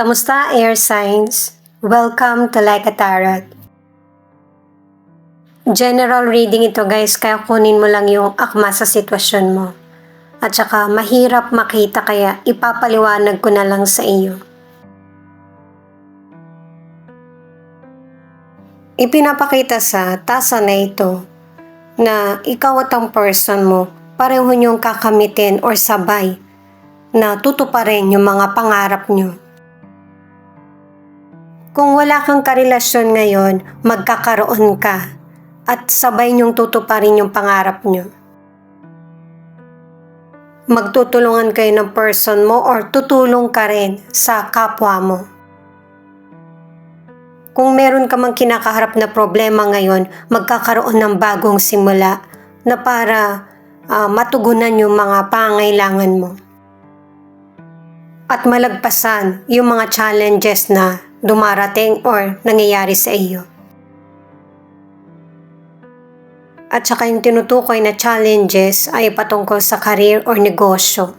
Kamusta, air signs? Welcome to Like a Tarot. General reading ito guys, kaya kunin mo lang yung akma sa sitwasyon mo. At saka mahirap makita kaya ipapaliwanag ko na lang sa iyo. Ipinapakita sa tasa na ito na ikaw at ang person mo pareho niyong kakamitin or sabay na tutuparin yung mga pangarap niyo. Kung wala kang karelasyon ngayon, magkakaroon ka at sabay niyong tutuparin yung pangarap niyo. Magtutulungan kayo ng person mo or tutulong ka rin sa kapwa mo. Kung meron ka mang kinakaharap na problema ngayon, magkakaroon ng bagong simula na para matugunan yung mga pangailangan mo. At malagpasan yung mga challenges na dumarating or nangyayari sa iyo. At saka yung tinutukoy na challenges ay patungkol sa career or negosyo.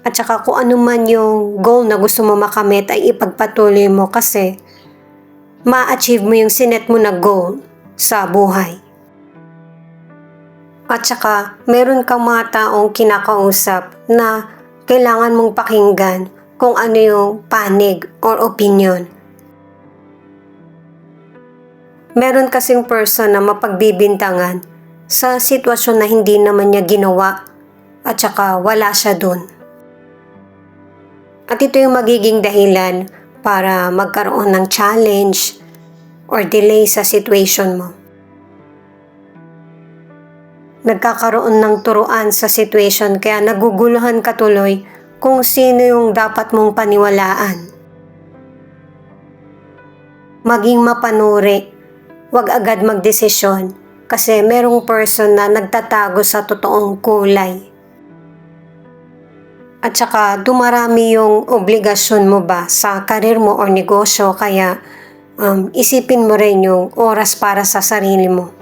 At saka kung ano man yung goal na gusto mo makamit ay ipagpatuloy mo kasi ma-achieve mo yung sinet mo na goal sa buhay. At saka meron kang mga taong kinakausap na kailangan mong pakinggan kung ano yung panig or opinion. Meron kasing person na mapagbibintangan sa sitwasyon na hindi naman niya ginawa at saka wala siya dun. At ito yung magiging dahilan para magkaroon ng challenge or delay sa situation mo. Nagkakaroon ng turuan sa situation kaya naguguluhan ka tuloy kung sino yung dapat mong paniwalaan. Maging mapanuri, huwag agad magdesisyon kasi merong person na nagtatago sa totoong kulay. At saka dumarami yung obligasyon mo ba sa karir mo o negosyo kaya isipin mo rin yung oras para sa sarili mo.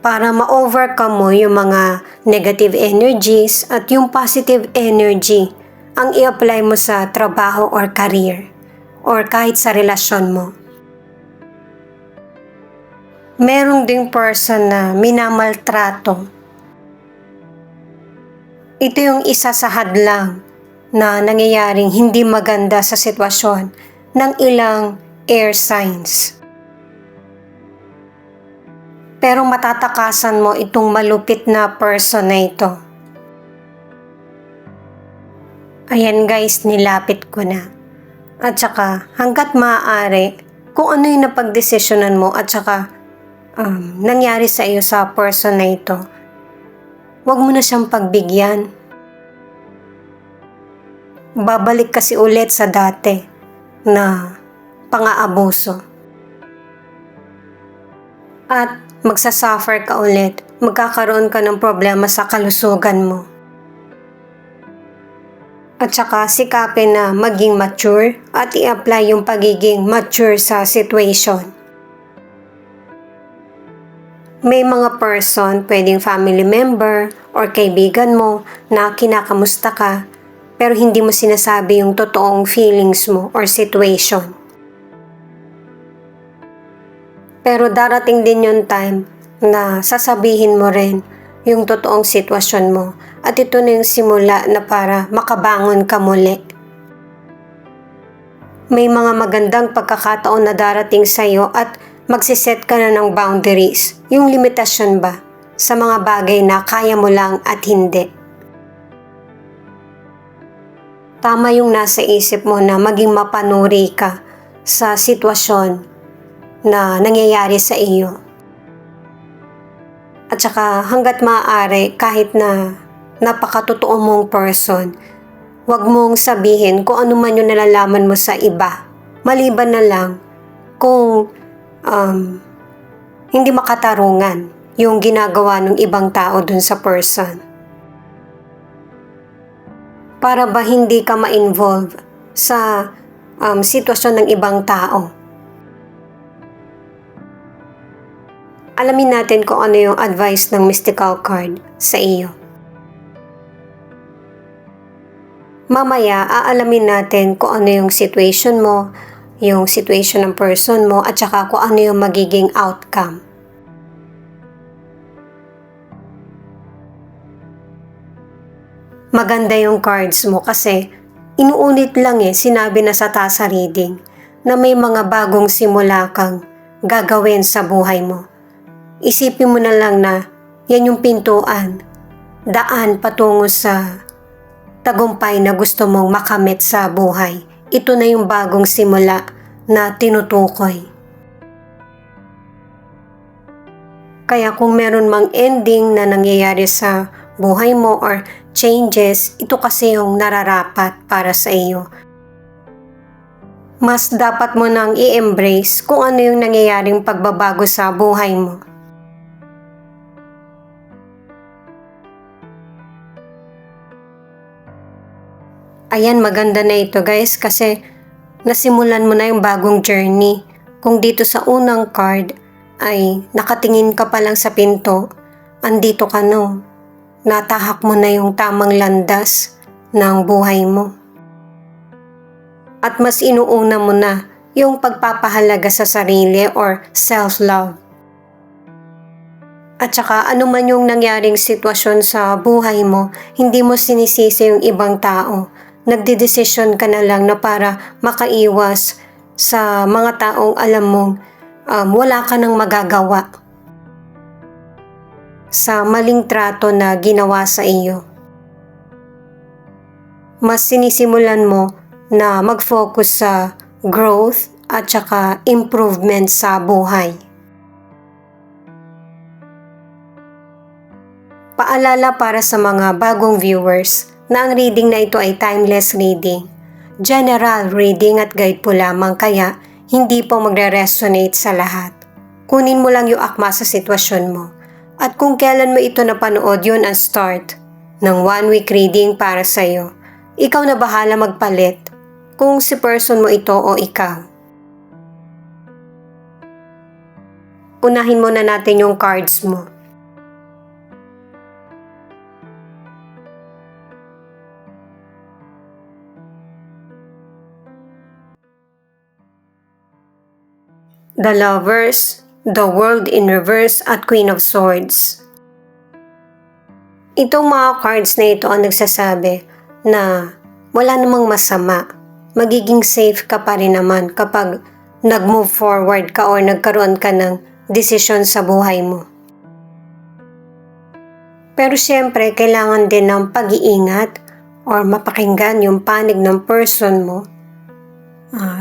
Para ma-overcome mo yung mga negative energies at yung positive energy ang i-apply mo sa trabaho or career or kahit sa relasyon mo. Merong ding person na minamaltrato. Ito yung isa sa hadlang na nangyayaring hindi maganda sa sitwasyon ng ilang air signs. Pero matatakasan mo itong malupit na person na ito. Ayan guys, nilapit ko na. At saka hanggat maaari, kung ano yung napagdesisyonan mo at saka nangyari sa iyo sa person na ito, huwag mo na siyang pagbigyan. Babalik kasi ulit sa dati na pang-aabuso. At magsasuffer ka ulit. Magkakaroon ka ng problema sa kalusugan mo. At saka sikapin na maging mature at i-apply yung pagiging mature sa situation. May mga person, pwedeng family member or kaibigan mo na kinakamusta ka pero hindi mo sinasabi yung totoong feelings mo or situation. Pero darating din yung time na sasabihin mo rin yung totoong sitwasyon mo at ito na yung simula na para makabangon ka muli. May mga magandang pagkakataon na darating sa'yo at magsiset ka na ng boundaries, yung limitasyon ba sa mga bagay na kaya mo lang at hindi. Tama yung nasa isip mo na maging mapanuri ka sa sitwasyon na nangyayari sa iyo. At saka hanggat maaari kahit na napakatotoo mong person, huwag mong sabihin kung ano man yung nalalaman mo sa iba. Maliban na lang kung hindi makatarungan yung ginagawa ng ibang tao dun sa person. Para ba hindi ka ma-involve sa sitwasyon ng ibang tao. Alamin natin kung ano yung advice ng mystical card sa iyo. Mamaya, aalamin natin kung ano yung situation mo, yung situation ng person mo, at saka kung ano yung magiging outcome. Maganda yung cards mo kasi inuunit lang sinabi na sa tasa reading na may mga bagong simula kang gagawin sa buhay mo. Isipin mo na lang na yan yung pintuan, daan patungo sa tagumpay na gusto mong makamit sa buhay. Ito na yung bagong simula na tinutukoy. Kaya kung meron mang ending na nangyayari sa buhay mo or changes, ito kasi yung nararapat para sa iyo. Mas dapat mo nang i-embrace kung ano yung nangyayaring pagbabago sa buhay mo. Ayan, maganda na ito guys kasi nasimulan mo na yung bagong journey. Kung dito sa unang card ay nakatingin ka pa lang sa pinto, andito ka no. Natahak mo na yung tamang landas ng buhay mo. At mas inuuna mo na yung pagpapahalaga sa sarili or self-love. At saka ano man yung nangyaring sitwasyon sa buhay mo, hindi mo sinisisi yung ibang tao. Nagdedesisyon ka na lang na para makaiwas sa mga taong alam mong wala ka nang magagawa sa maling trato na ginawa sa iyo. Mas sinisimulan mo na mag-focus sa growth at saka improvement sa buhay. Paalala para sa mga bagong viewers na ang reading na ito ay timeless reading. General reading at guide po lamang kaya hindi po magre-resonate sa lahat. Kunin mo lang yung akma sa sitwasyon mo. At kung kailan mo ito napanood, yun ang start ng 1 week reading para sa iyo. Ikaw na bahala magpalit kung si person mo ito o ikaw. Unahin muna natin yung cards mo. The Lovers, The World in Reverse at Queen of Swords. Itong mga cards na ito ang nagsasabi na wala namang masama. Magiging safe ka pa rin naman kapag nag-move forward ka or nagkaroon ka ng desisyon sa buhay mo. Pero syempre, kailangan din ng pag-iingat or mapakinggan yung panig ng person mo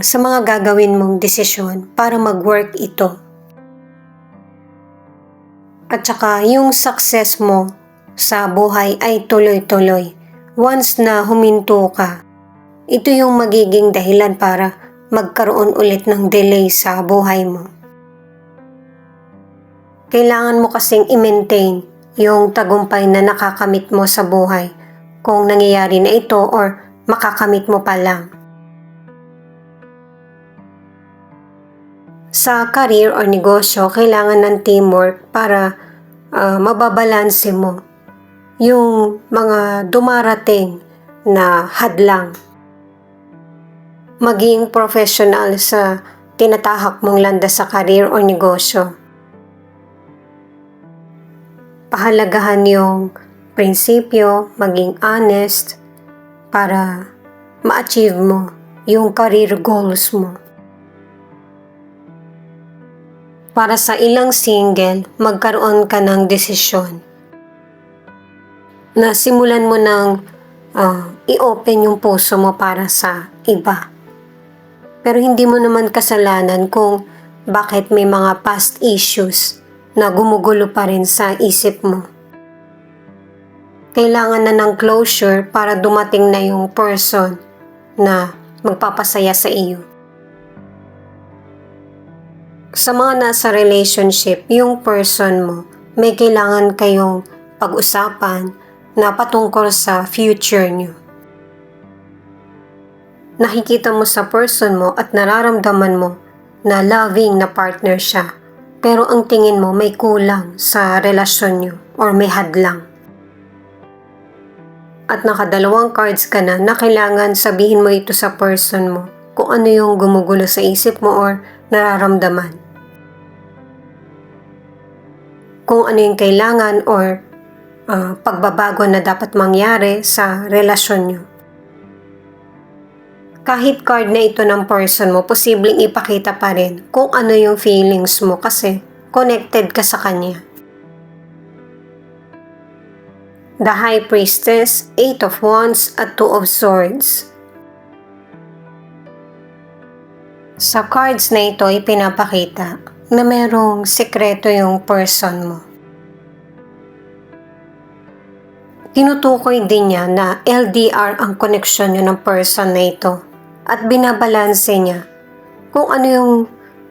sa mga gagawin mong desisyon para mag-work ito. At saka yung success mo sa buhay ay tuloy-tuloy. Once na huminto ka, ito yung magiging dahilan para magkaroon ulit ng delay sa buhay mo. Kailangan mo kasing i-maintain yung tagumpay na nakakamit mo sa buhay kung nangyayari na ito or makakamit mo pa lang. Sa career or negosyo, kailangan ng teamwork para mababalanse mo yung mga dumarating na hadlang. Maging professional sa tinatahak mong landas sa career o negosyo. Pahalagahan yung prinsipyo, maging honest para ma-achieve mo yung career goals mo. Para sa ilang single, magkaroon ka ng desisyon na simulan mo ng i-open yung puso mo para sa iba. Pero hindi mo naman kasalanan kung bakit may mga past issues na gumugulo pa rin sa isip mo. Kailangan na ng closure para dumating na yung person na magpapasaya sa iyo. Sa mga nasa relationship, yung person mo, may kailangan kayong pag-usapan na patungkol sa future nyo. Nakikita mo sa person mo at nararamdaman mo na loving na partner siya, pero ang tingin mo may kulang sa relasyon nyo or may hadlang. at nakadalawang cards ka na kailangan sabihin mo ito sa person mo kung ano yung gumugulo sa isip mo or nararamdaman. Kung ano yung kailangan or pagbabago na dapat mangyari sa relasyon nyo. Kahit card na ito ng person mo, posibleng ipakita pa rin kung ano yung feelings mo kasi connected ka sa kanya. The High Priestess, 8 of Wands at 2 of Swords. Sa cards na ito, ipinapakita na merong sekreto yung person mo. Tinutukoy din niya na LDR ang connection niyo ng person na ito at binabalanse niya kung ano yung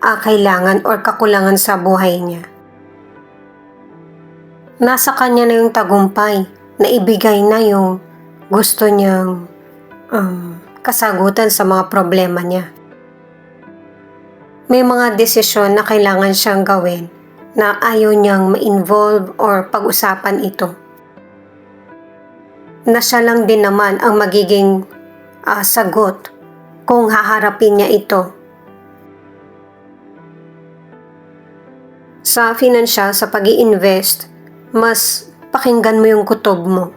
kailangan or kakulangan sa buhay niya. Nasa kanya na yung tagumpay na ibigay na yung gusto niyang kasagutan sa mga problema niya. May mga desisyon na kailangan siyang gawin na ayaw niyang ma-involve or pag-usapan ito. Na siya lang din naman ang magiging sagot kung haharapin niya ito. Sa financial, sa pag-i-invest, mas pakinggan mo yung kutob mo.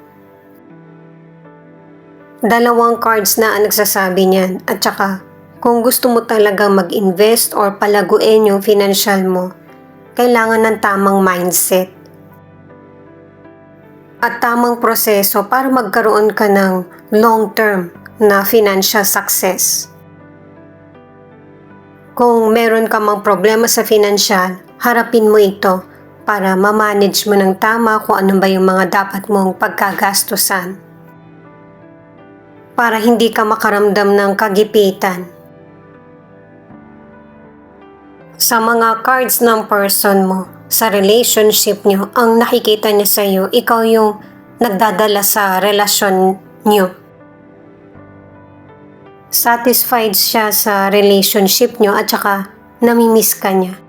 Dalawang cards na ang nagsasabi niyan at saka kung gusto mo talagang mag-invest or palaguin yung financial mo, kailangan ng tamang mindset at tamang proseso para magkaroon ka ng long-term na financial success. Kung meron ka mang problema sa financial, harapin mo ito para ma-manage mo ng tama kung ano ba yung mga dapat mong pagkagastusan. Para hindi ka makaramdam ng kagipitan. Sa mga cards ng person mo, sa relationship nyo, ang nakikita niya sa iyo, ikaw yung nagdadala sa relasyon nyo. Satisfied siya sa relationship nyo at saka namimiss ka niya.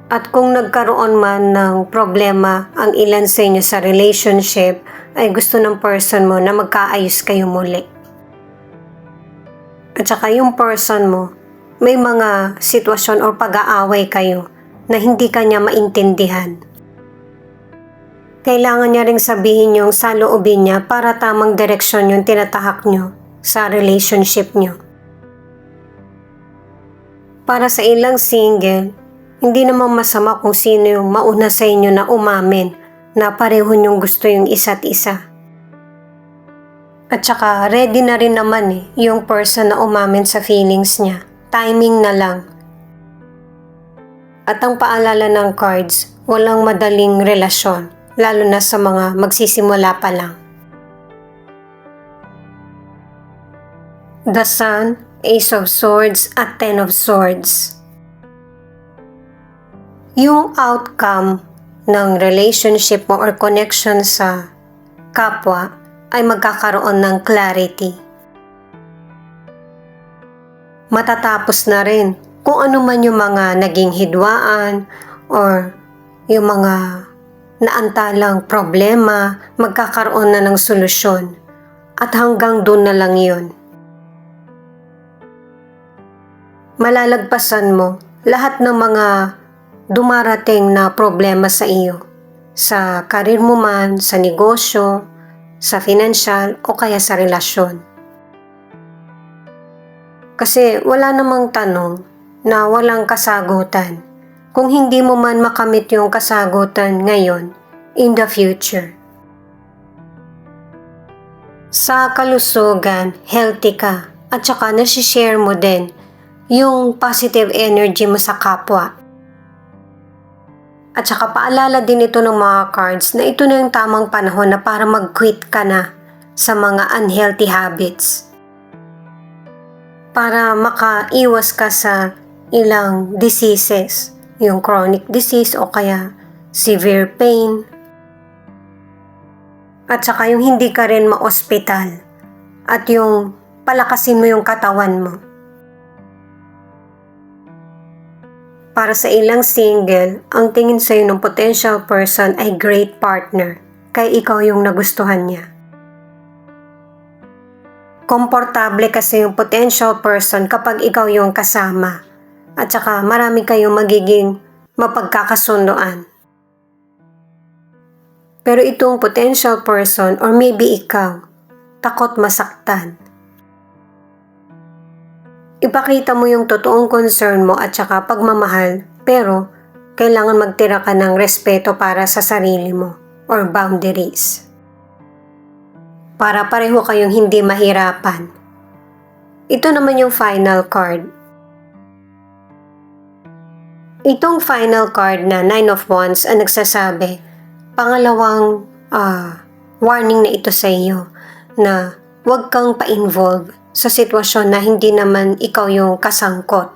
At kung nagkaroon man ng problema ang ilan sa inyo sa relationship, ay gusto ng person mo na magkaayos kayo muli. At saka yung person mo, may mga sitwasyon o pag-aaway kayo na hindi kanya maintindihan. Kailangan niya ring sabihin yung saloobin niya para tamang direksyon yung tinatahak nyo sa relationship nyo. Para sa ilang single, hindi naman masama kung sino yung mauna sa inyo na umamin na pareho niyong gusto yung isa't isa. At saka ready na rin naman yung person na umamin sa feelings niya. Timing na lang. At ang paalala ng cards, walang madaling relasyon, lalo na sa mga magsisimula pa lang. The Sun, Ace of Swords at 10 of Swords. Yung outcome ng relationship mo or connection sa kapwa ay magkakaroon ng clarity. Matatapos na rin kung ano man yung mga naging hidwaan or yung mga naantalang problema, magkakaroon na ng solusyon at hanggang doon na lang yun. Malalagpasan mo lahat ng mga dumarating na problema sa iyo, sa karir mo man, sa negosyo, sa financial o kaya sa relasyon. Kasi wala namang tanong na walang kasagutan kung hindi mo man makamit yung kasagutan ngayon in the future. Sa kalusugan, healthy ka at saka nasi-share mo din yung positive energy mo sa kapwa. At saka paalala din ito ng mga cards na ito na yung tamang panahon na para mag-quit ka na sa mga unhealthy habits. Para makaiwas ka sa ilang diseases, yung chronic disease o kaya severe pain. At saka yung hindi ka rin ma-ospital at yung palakasin mo yung katawan mo. Para sa ilang single, ang tingin sa'yo ng potential person ay great partner kay ikaw yung nagustuhan niya. Komportable kasi yung potential person kapag ikaw yung kasama at saka marami kayong magiging mapagkakasundoan. Pero itong potential person or maybe ikaw, takot masaktan. Ipakita mo yung totoong concern mo at saka pagmamahal, pero kailangan magtira ka ng respeto para sa sarili mo or boundaries. Para pareho kayong hindi mahirapan. Ito naman yung final card. Itong final card na Nine of Wands ang nagsasabi, pangalawang warning na ito sa iyo na huwag kang pa-involve sa sitwasyon na hindi naman ikaw yung kasangkot.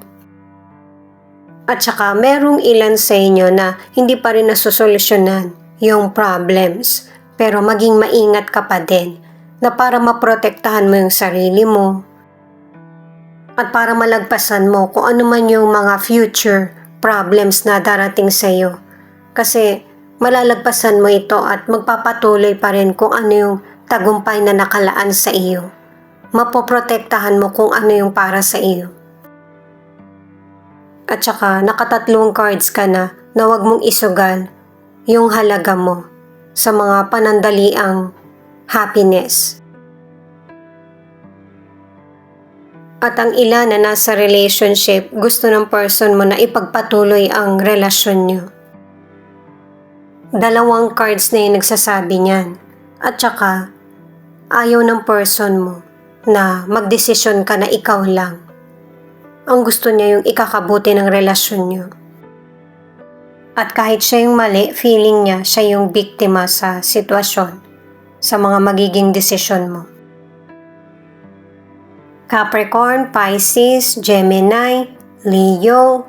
At saka merong ilan sa inyo na hindi pa rin nasusolusyonan yung problems, pero maging maingat ka pa din na para maprotektahan mo yung sarili mo at para malagpasan mo kung ano man yung mga future problems na darating sa iyo. Kasi malalagpasan mo ito at magpapatuloy pa rin kung ano yung tagumpay na nakalaan sa iyo. Mapoprotektahan mo kung ano yung para sa iyo. At saka nakatatlong cards ka na huwag mong isugal yung halaga mo sa mga panandaliang happiness. At ang ilan na nasa relationship, gusto ng person mo na ipagpatuloy ang relasyon nyo. Dalawang cards na yung nagsasabi niyan. At saka ayaw ng person mo na magdesisyon ka na ikaw lang. Ang gusto niya yung ikakabuti ng relasyon niyo. At kahit siya yung mali, feeling niya siya yung biktima sa sitwasyon, sa mga magiging desisyon mo. Capricorn, Pisces, Gemini, Leo,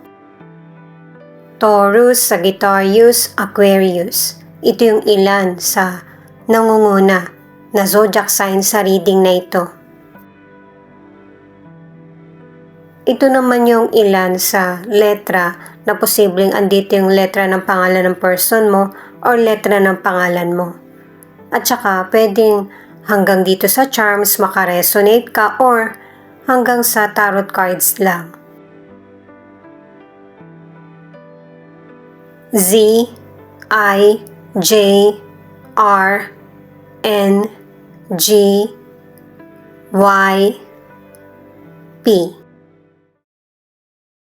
Taurus, Sagittarius, Aquarius. Ito yung ilan sa nangunguna na zodiac sign sa reading na ito. Ito naman yung ilan sa letra na posibleng andito yung letra ng pangalan ng person mo or letra ng pangalan mo. At saka pwedeng hanggang dito sa charms makaresonate ka or hanggang sa tarot cards lang. Z, I, J, R, N, G, Y, P.